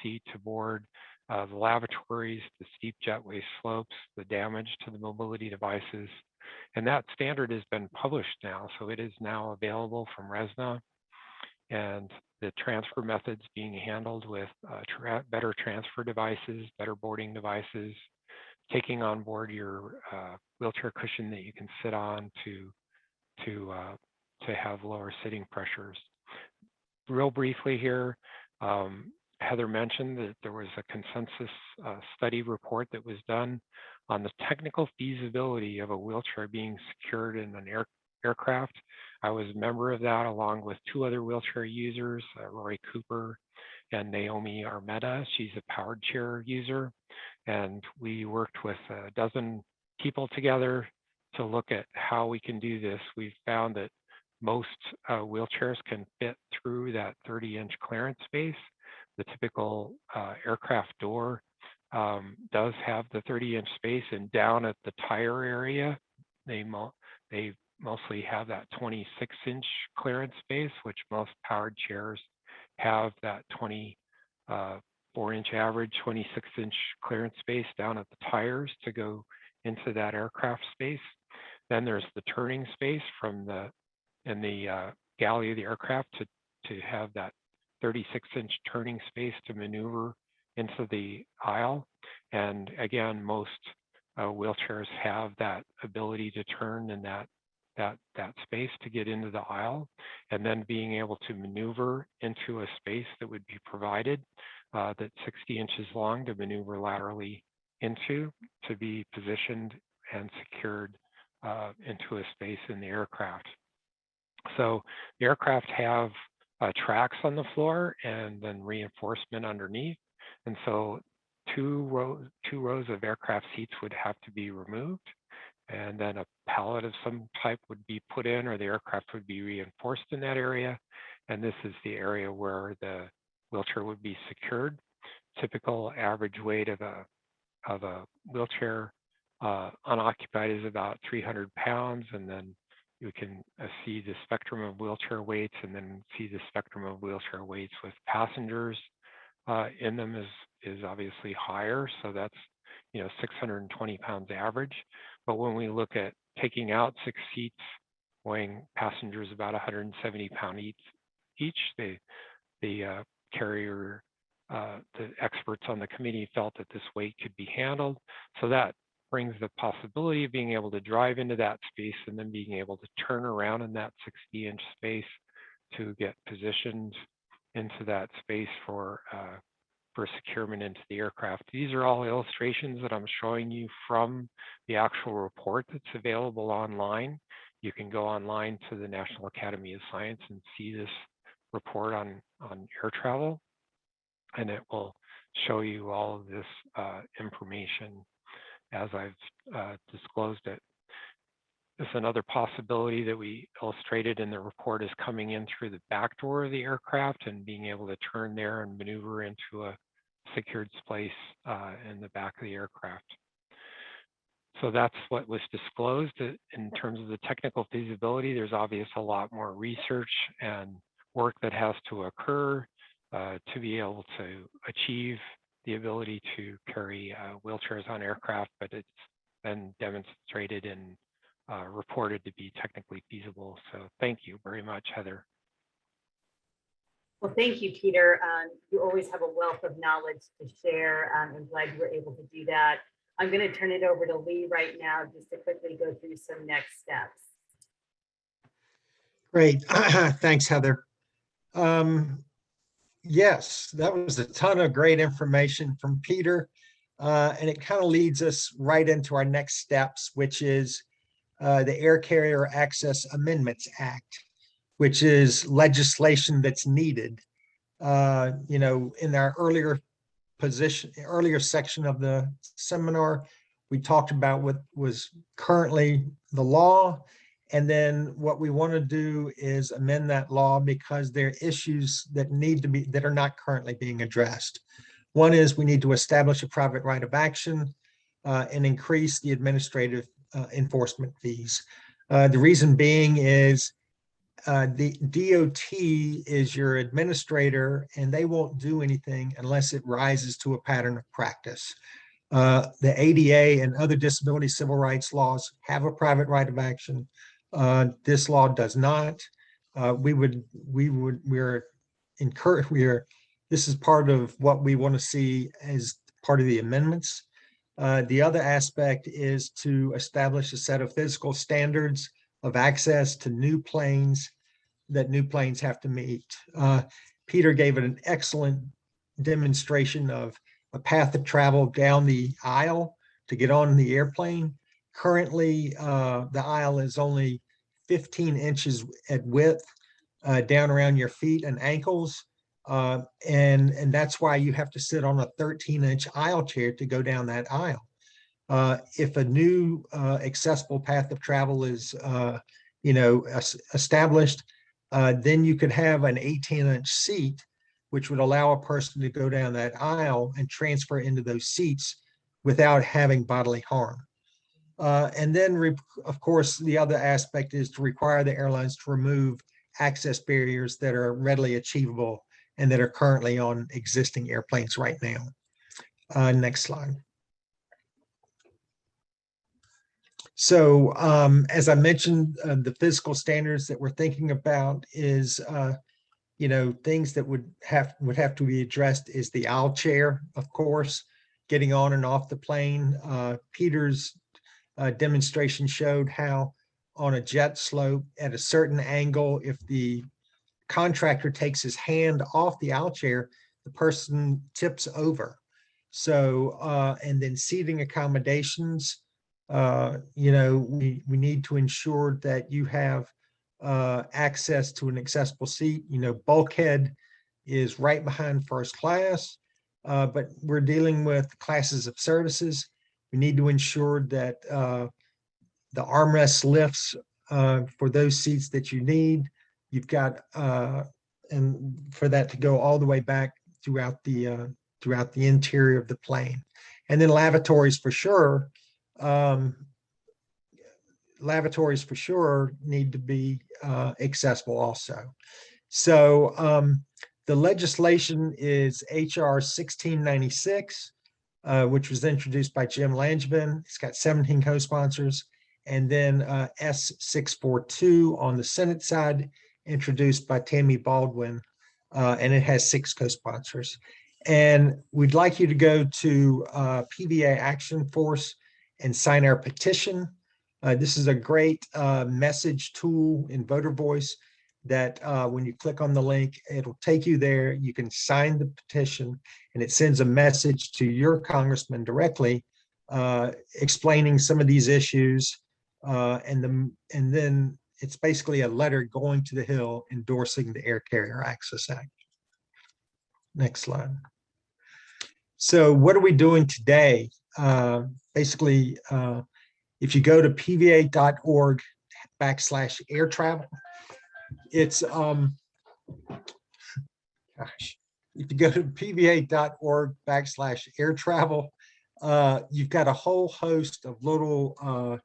seat to board, the lavatories, the steep jetway slopes, the damage to the mobility devices. And that standard has been published now, so it is now available from RESNA, and the transfer methods being handled with better transfer devices, better boarding devices, taking on board your wheelchair cushion that you can sit on to have lower sitting pressures. Real briefly here, Heather mentioned that there was a consensus study report that was done on the technical feasibility of a wheelchair being secured in an aircraft. I was a member of that along with 2 other wheelchair users, Rory Cooper and Naomi Armeda. She's a powered chair user. And we worked with a dozen people together to look at how we can do this. We've found that most wheelchairs can fit through that 30-inch clearance space. The typical aircraft door does have the 30-inch space, and down at the tire area, they mostly have that 26-inch clearance space, which most powered chairs have that 24-inch average, 26-inch clearance space down at the tires to go into that aircraft space. Then there's the turning space from in the galley of the aircraft to have that 36-inch turning space to maneuver into the aisle. And again, most wheelchairs have that ability to turn in that space to get into the aisle, and then being able to maneuver into a space that would be provided that's 60 inches long to maneuver laterally into, to be positioned and secured into a space in the aircraft. So the aircraft have tracks on the floor and then reinforcement underneath. And so two rows of aircraft seats would have to be removed, and then a pallet of some type would be put in, or the aircraft would be reinforced in that area. And this is the area where the wheelchair would be secured. Typical average weight of a wheelchair unoccupied is about 300 pounds, and then you can see the spectrum of wheelchair weights, and then see the spectrum of wheelchair weights with passengers in them is obviously higher. So that's 620 pounds average. But when we look at taking out 6 seats, weighing passengers about 170 pounds each, the carrier, the experts on the committee felt that this weight could be handled. So that brings the possibility of being able to drive into that space and then being able to turn around in that 60-inch space to get positioned into that space for securement into the aircraft. These are all illustrations that I'm showing you from the actual report that's available online. You can go online to the National Academy of Science and see this report on air travel, and it will show you all of this information as I've disclosed it. This is another possibility that we illustrated in the report, is coming in through the back door of the aircraft and being able to turn there and maneuver into a secured space in the back of the aircraft. So that's what was disclosed. In terms of the technical feasibility, there's obviously a lot more research and work that has to occur to be able to achieve the ability to carry wheelchairs on aircraft, but it's been demonstrated and reported to be technically feasible. So thank you very much, Heather. Well, thank you, Peter. You always have a wealth of knowledge to share. I'm glad you were able to do that. I'm going to turn it over to Lee right now just to quickly go through some next steps. Great. Thanks, Heather. Yes, that was a ton of great information from Peter. And it kind of leads us right into our next steps, which is the Air Carrier Access Amendments Act, which is legislation that's needed. In our earlier section of the seminar, we talked about what was currently the law. And then what we want to do is amend that law because there are issues that that are not currently being addressed. One is we need to establish a private right of action and increase the administrative enforcement fees. The reason being is the DOT is your administrator, and they won't do anything unless it rises to a pattern of practice. The ADA and other disability civil rights laws have a private right of action. This law does not. This is part of what we want to see as part of the amendments. The other aspect is to establish a set of physical standards of access to new planes that new planes have to meet. Peter gave it an excellent demonstration of a path of travel down the aisle to get on the airplane. Currently, the aisle is only 15 inches at width down around your feet and ankles. And that's why you have to sit on a 13-inch aisle chair to go down that aisle. If a new accessible path of travel is established, then you could have an 18-inch seat, which would allow a person to go down that aisle and transfer into those seats without having bodily harm. And then, of course, the other aspect is to require the airlines to remove access barriers that are readily achievable and that are currently on existing airplanes right now. Next slide. So as I mentioned, the physical standards that we're thinking about is, things that would have to be addressed is the aisle chair, of course, getting on and off the plane. Peter's demonstration showed how on a jet slope at a certain angle, if the contractor takes his hand off the aisle chair, the person tips over. So, and then seating accommodations, we need to ensure that you have access to an accessible seat. Bulkhead is right behind first class, but we're dealing with classes of services. We need to ensure that the armrest lifts for those seats that you need. You've got, and for that to go all the way back throughout the interior of the plane. And then lavatories for sure. Lavatories for sure need to be accessible also. So the legislation is HR 1696, which was introduced by Jim Langevin. It's got 17 co-sponsors. And then S642 on the Senate side, introduced by Tammy Baldwin, and it has 6 co-sponsors. And we'd like you to go to PVA Action Force and sign our petition. This is a great message tool in voter voice that when you click on the link, it'll take you there. You can sign the petition and it sends a message to your congressman directly explaining some of these issues. And then it's basically a letter going to the Hill endorsing the Air Carrier Access Act. Next slide. So what are we doing today? Basically, if you go to pva.org/air travel, it's if you go to pva.org/air travel, you've got a whole host of little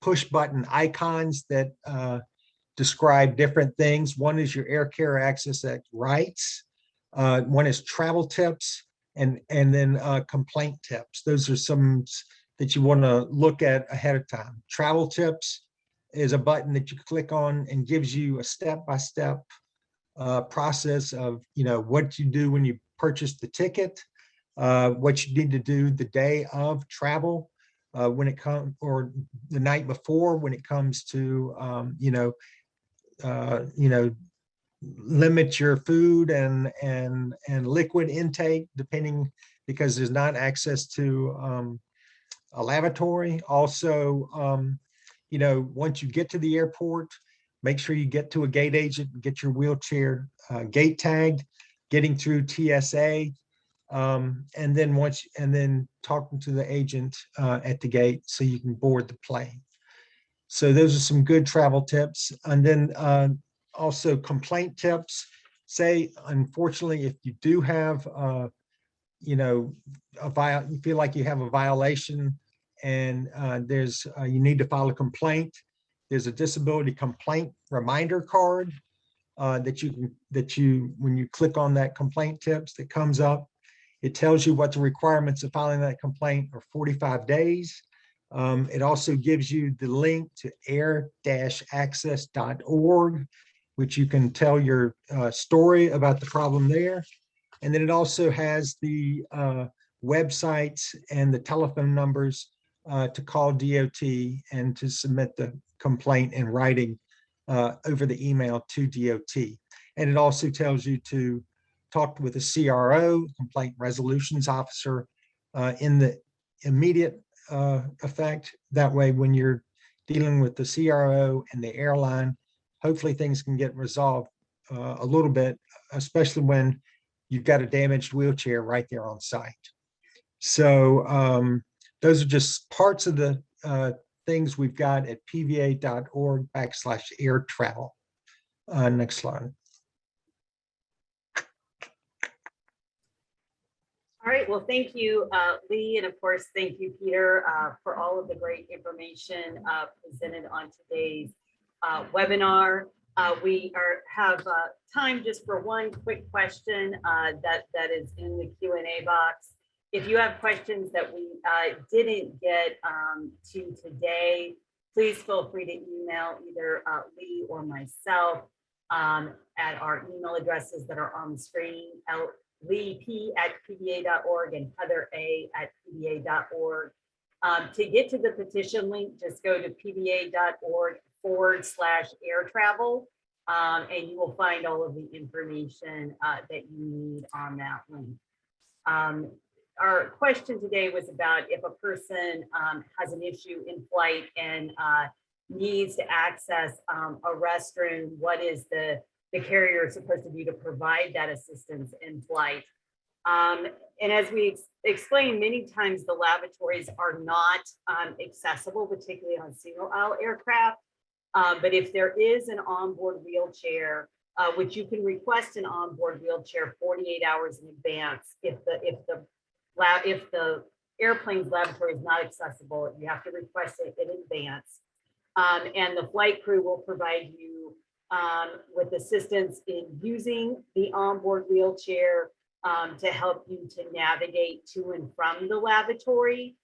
push button icons that describe different things. One is your Air Carrier Access Act rights. One is travel tips, and then complaint tips. Those are some that you want to look at ahead of time. Travel tips is a button that you click on and gives you a step-by-step process of what you do when you purchase the ticket, what you need to do the day of travel, when it comes, or the night before, when it comes to limit your food and liquid intake, depending, because there's not access to a lavatory. Also, once you get to the airport, make sure you get to a gate agent and get your wheelchair gate tagged, getting through TSA, and then talking to the agent at the gate so you can board the plane. So those are some good travel tips. And then also complaint tips. Say, unfortunately, if you do have, you feel like you have a violation and you need to file a complaint, there's a disability complaint reminder card that when you click on that complaint tips that comes up, it tells you what the requirements of filing that complaint are: 45 days. It also gives you the link to air-access.org, which you can tell your story about the problem there. And then it also has the websites and the telephone numbers to call DOT and to submit the complaint in writing over the email to DOT. And it also tells you to talk with a CRO, complaint resolutions officer, in the immediate effect. That way, when you're dealing with the CRO and the airline, hopefully things can get resolved a little bit, especially when you've got a damaged wheelchair right there on site. So those are just parts of the things we've got at pva.org/air travel. Next slide. All right, well, thank you, Lee, and of course, thank you, Peter, for all of the great information presented on today's webinar. We have time just for one quick question that is in the Q&A box. If you have questions that we didn't get to today, please feel free to email either Lee or myself at our email addresses that are on the screen, leep@pba.org and heather.a@pba.org. To get to the petition link, just go to pba.org/air travel, and you will find all of the information that you need on that link. Our question today was about if a person has an issue in flight and needs to access a restroom, what is the carrier supposed to do to provide that assistance in flight? And as we explained many times, the lavatories are not accessible, particularly on single aisle aircraft. But if there is an onboard wheelchair, which you can request an onboard wheelchair 48 hours in advance, if the airplane's lavatory is not accessible, you have to request it in advance. And the flight crew will provide you with assistance in using the onboard wheelchair to help you to navigate to and from the lavatory.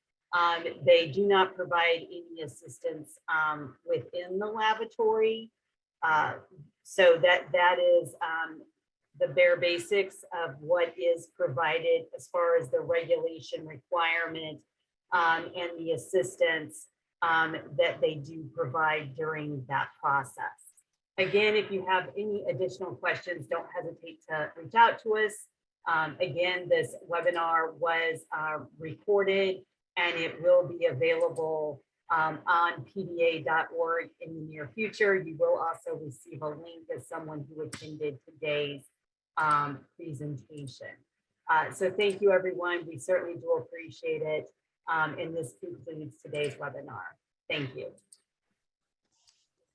They do not provide any assistance within the lavatory. So that is the bare basics of what is provided as far as the regulation requirement and the assistance that they do provide during that process. Again, if you have any additional questions, don't hesitate to reach out to us. Again, this webinar was recorded and it will be available on pba.org in the near future. You will also receive a link as someone who attended today's presentation. So thank you, everyone. We certainly do appreciate it. And this concludes today's webinar. Thank you.